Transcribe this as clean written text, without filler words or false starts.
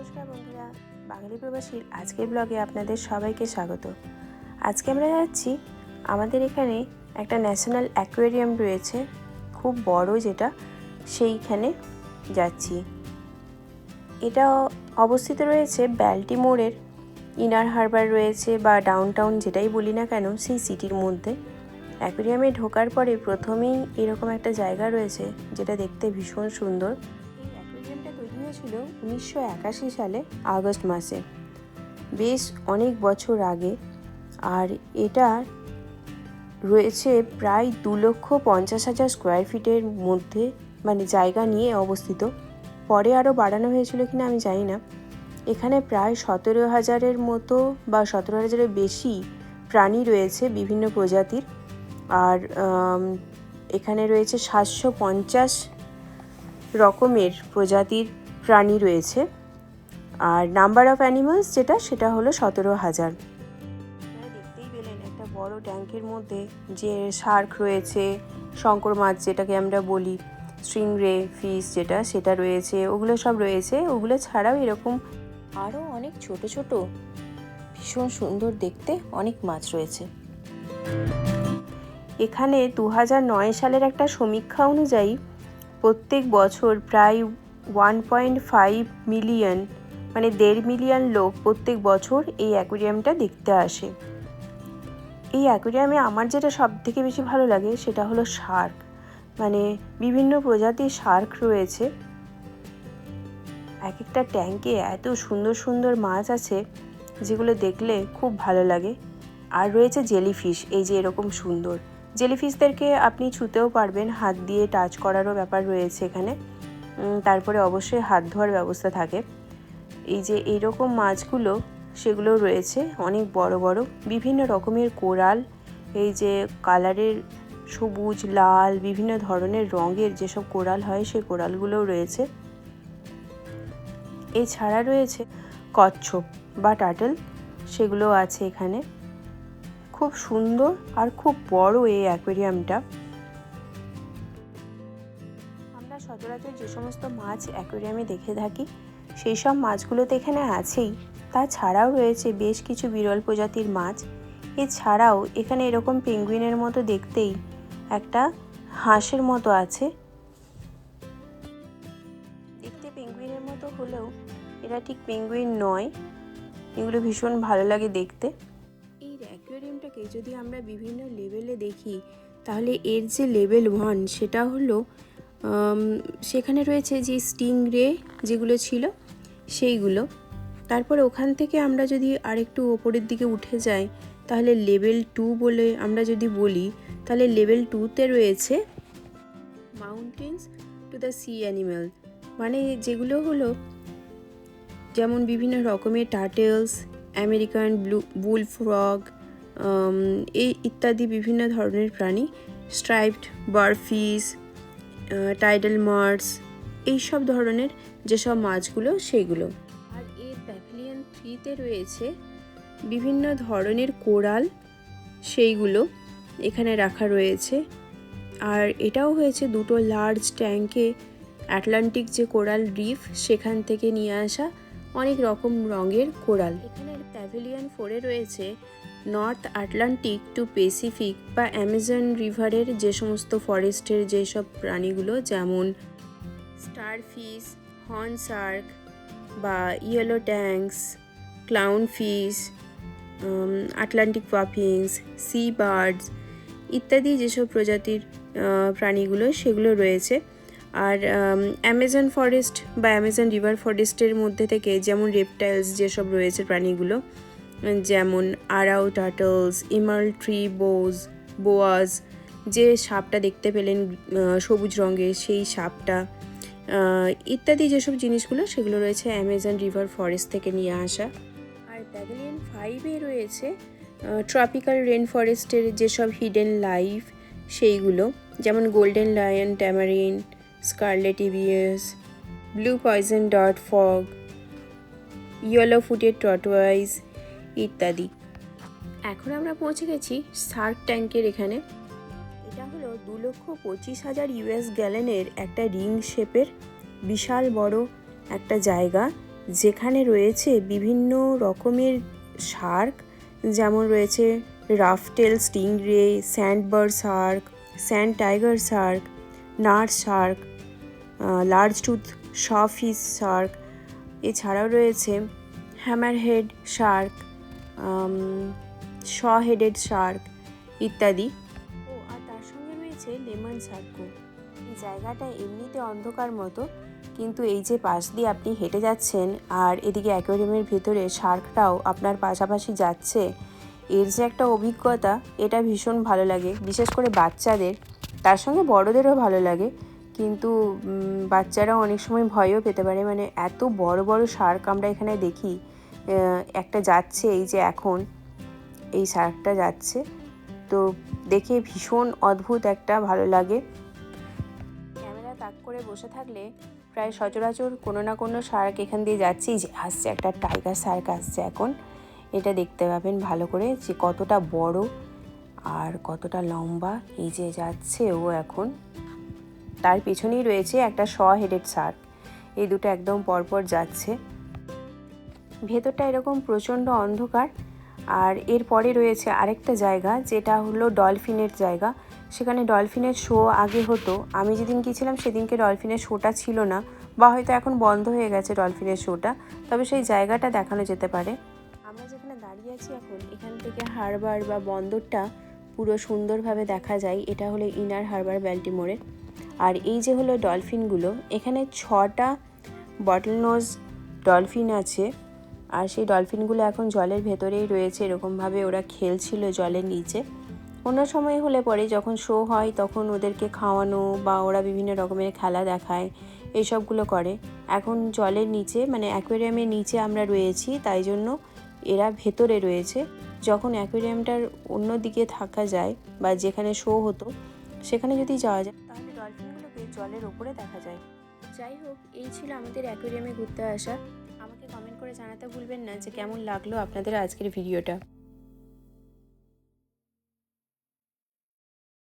নমস্কার বন্ধুরা, বাঙালি প্রবাসীর আজকের ব্লগে আপনাদের সবাইকে স্বাগত। আজকে আমরা যাচ্ছি, আমাদের এখানে একটা ন্যাশনাল অ্যাকোয়ারিয়াম রয়েছে, খুব বড়, যেটা সেইখানে যাচ্ছি। এটা অবস্থিত রয়েছে ব্যাল্টিমোরের ইনার হারবার রয়েছে বা ডাউনটাউন যেটাই বলি না কেন, সেই সিটির মধ্যে। অ্যাকোয়ারিয়ামে ঢোকার পরে প্রথমেই এরকম একটা জায়গা রয়েছে যেটা দেখতে ভীষণ সুন্দর। এই অ্যাকোয়ারিয়ামটা তৈরি হয়েছিল 1981 সালে আগস্ট মাসে, বেশ অনেক বছর আগে। আর এটা রয়েছে প্রায় 2,50,000 স্কোয়ার ফিটের মধ্যে, মানে জায়গা নিয়ে অবস্থিত। পরে আরও বাড়ানো হয়েছিল কিনা আমি জানি না। এখানে প্রায় 17,000-এর মতো বা 17,000-এর বেশি প্রাণী রয়েছে বিভিন্ন প্রজাতির। আর এখানে রয়েছে 750 রকমের প্রজাতির প্রাণী রয়েছে। আর নাম্বার অফ অ্যানিমালস সেটা হলো 17,000। দেখতেই পেলেন একটা বড় ট্যাঙ্কের মধ্যে যে শার্ক রয়েছে, শঙ্কর মাছ যেটাকে আমরা বলি, স্ট্রিংরে ফিশ সেটা রয়েছে, ওগুলো সব রয়েছে। ওগুলো ছাড়াও এরকম আরও অনেক ছোট ছোট ভীষণ সুন্দর দেখতে অনেক মাছ রয়েছে। এখানে 2009 সালের একটা সমীক্ষা অনুযায়ী প্রত্যেক বছর প্রায় 1.5 মিলিয়ন, মানে 1.5 মিলিয়ন লোক প্রত্যেক বছর এই অ্যাকোয়ারিয়ামটা দেখতে আসে। এই অ্যাকোয়ারিয়ামে আমার যেটা সব থেকে বেশি ভালো লাগে সেটা হলো শার্ক, মানে বিভিন্ন প্রজাতির শার্ক রয়েছে। এক একটা ট্যাঙ্কে এত সুন্দর সুন্দর মাছ আছে যেগুলো দেখলে খুব ভালো লাগে। আর রয়েছে জেলিফিশ, এই যে এরকম সুন্দর জেলিফিশদেরকে আপনি ছুঁতেও পারবেন, হাত দিয়ে টাচ করারও ব্যাপার রয়েছে এখানে। তারপরে অবশ্যই হাত ধোয়ার ব্যবস্থা থাকে। এই যে এইরকম মাছগুলো সেগুলো রয়েছে অনেক বড় বড়, বিভিন্ন রকমের কোরাল, এই যে কালারের সবুজ, লাল, বিভিন্ন ধরনের রঙের যেসব কোরাল হয় সেই কোরালগুলোও রয়েছে। এছাড়া রয়েছে কচ্ছপ বা টার্টল, সেগুলো আছে এখানে। খুব সুন্দর আর খুব বড় এই অ্যাকোয়ারিয়ামটা। আমরা সচরাচর যে সমস্ত মাছ অ্যাকোয়ারিয়ামে দেখে থাকি সেই সব মাছগুলো তো এখানে আছেই, তাছাড়াও রয়েছে বেশ কিছু বিরল প্রজাতির মাছ। এছাড়াও এখানে এরকম পেঙ্গুইনের মতো দেখতেই একটা হাঁসের মতো আছে। দেখতে পেঙ্গুইনের মতো হলেও এরা ঠিক পেঙ্গুইন নয়। এগুলো ভীষণ ভালো লাগে দেখতে। এই অ্যাকোয়ারিয়ামটাকে যদি আমরা বিভিন্ন লেভেলে দেখি তাহলে এর যে লেভেল 1 সেটা হলো সেখানে রয়েছে যে স্টিংরে যেগুলো ছিল সেইগুলো। তারপরে ওখান থেকে আমরা যদি আরেকটু ওপরের দিকে উঠে যাই তাহলে লেভেল 2 বলে আমরা যদি বলি, তাহলে লেভেল 2-তে রয়েছে mountains to the sea animal, মানে যেগুলো হলো যেমন বিভিন্ন রকমের টার্টেলস, আমেরিকান বুল ফ্রগ, এই ইত্যাদি বিভিন্ন ধরনের প্রাণী, স্ট্রাইপড বারফিস, টাইডাল মার্স, এইসব ধরনের যেসব মাছগুলো সেইগুলো। আর এর প্যাভিলিয়ন 3-তে রয়েছে বিভিন্ন ধরনের কোরাল, সেইগুলো এখানে রাখা রয়েছে। আর এটাও হয়েছে দুটো লার্জ ট্যাঙ্কে আটলান্টিক যে কোরাল রিফ সেখান থেকে নিয়ে আসা অনেক রকম রঙের কোরাল। এখানে প্যাভিলিয়ন 4-এ রয়েছে নর্থ আটলান্টিক টু প্যাসিফিক বা অ্যামাজন রিভারের যে সমস্ত ফরেস্টের যেসব প্রাণীগুলো, যেমন স্টারফিশ, হর্ন শার্ক বা yellow tangs, clown fish, Atlantic puffins, sea birds ইত্যাদি যেসব প্রজাতির প্রাণীগুলো সেগুলো রয়েছে। আর অ্যামাজন ফরেস্ট বা অ্যামাজন রিভার ফরেস্টের মধ্যে থেকে যেমন রেপটাইলস যেসব রয়েছে প্রাণীগুলো, যেমন আরাউ টার্টলস, ইমার্ল ট্রি বোয়াজ, যে সাপটা দেখতে পেলেন সবুজ রঙের সেই সাপটা, ইত্যাদি যেসব জিনিসগুলো সেগুলো রয়েছে অ্যামাজন রিভার ফরেস্ট থেকে নিয়ে আসা। আর প্যাভিলিয়ন 5-এ রয়েছে ট্রপিক্যাল রেন ফরেস্টের যেসব হিডেন লাইফ সেইগুলো, যেমন golden lion tamarin, scarlet ibis, blue poison dot frog, yellow footed tortoise ইত্যাদি। এখন আমরা পৌঁছে গেছি শার্ক ট্যাঙ্কের এখানে। এটা হলো 2,25,000 US গ্যালনের একটা রিং শেপের বিশাল বড় একটা জায়গা, যেখানে রয়েছে বিভিন্ন রকমের শার্ক, যেমন রয়েছে roughtail stingray, sandbar shark, sand tiger shark, nurse shark, large tooth sawfish shark, এছাড়াও রয়েছে hammerhead shark, saw headed shark ইত্যাদি। আর তার সঙ্গে রয়েছে লেমন শার্কও। এই জায়গাটা এমনিতে অন্ধকার মতো, কিন্তু এই যে পাশ দিয়ে আপনি হেঁটে যাচ্ছেন আর এদিকে অ্যাকোয়ারিয়ামের ভেতরে শার্কটাও আপনার পাশাপাশি যাচ্ছে, এর যে একটা অভিজ্ঞতা, এটা ভীষণ ভালো লাগে, বিশেষ করে বাচ্চাদের, তার সঙ্গে বড়দেরও ভালো লাগে। কিন্তু বাচ্চারা অনেক সময় ভয়ও পেতে পারে, মানে এত বড় বড় শার্ক আমরা এখানে দেখি। একটা যাচ্ছে, এই যে এখন এই শার্কটা যাচ্ছে, তো দেখে ভীষণ অদ্ভুত একটা ভালো লাগে। ক্যামেরা তাক করে বসে থাকলে প্রায় সচরাচর কোনো না কোনো শার্ক এখান দিয়ে যাচ্ছেই, যে আসছে একটা টাইগার শার্ক আসছে এখন, এটা দেখতে পাবেন ভালো করে যে কতটা বড় আর কতটা লম্বা। এই যে যাচ্ছে ও এখন, তার পিছনেই রয়েছে একটা শ হেডেড শার্ক, এই দুটো একদম পরপর যাচ্ছে। ভেতরটা এরকম প্রচণ্ড অন্ধকার। আর এরপরে রয়েছে আরেকটা জায়গা, যেটা হলো ডলফিনের জায়গা। সেখানে ডলফিনের শো আগে হতো, আমি যেদিন গিয়েছিলাম সেদিনকে ডলফিনের শোটা ছিল না, বা হয়তো এখন বন্ধ হয়ে গেছে ডলফিনের শোটা, তবে সেই জায়গাটা দেখানো যেতে পারে। আমরা যেখানে দাঁড়িয়ে আছি এখন, এখান থেকে হারবার বা বন্দরটা পুরো সুন্দরভাবে দেখা যায়। এটা হলো ইনার হারবার ব্যাল্টিমোরে। আর এই যে হলো ডলফিনগুলো, এখানে 6টা বটল নোজ ডলফিন আছে। আর সেই ডলফিনগুলো এখন জলের ভেতরেই রয়েছে, এরকমভাবে ওরা খেলছিল জলের নিচে। অন্য সময় হলে পরে যখন শো হয় তখন ওদেরকে খাওয়ানো বা ওরা বিভিন্ন রকমের খেলা দেখায়, এইসবগুলো করে। এখন জলের নিচে, মানে অ্যাকোয়ারিয়ামের নিচে আমরা রয়েছি, তাই জন্য এরা ভেতরে রয়েছে। যখন অ্যাকোয়ারিয়ামটার অন্য দিকে থাকা যায় বা যেখানে শো হতো সেখানে যদি যাওয়া যায়, তাহলে ডলফিনগুলোকে জলের ওপরে দেখা যায়। যাই হোক, এই ছিল আমাদের অ্যাকোয়ারিয়ামে ঘুরতে আসা। আমাকে কমেন্ট করে জানাতে ভুলবেন না যে কেমন লাগলো আপনাদের আজকের ভিডিওটা।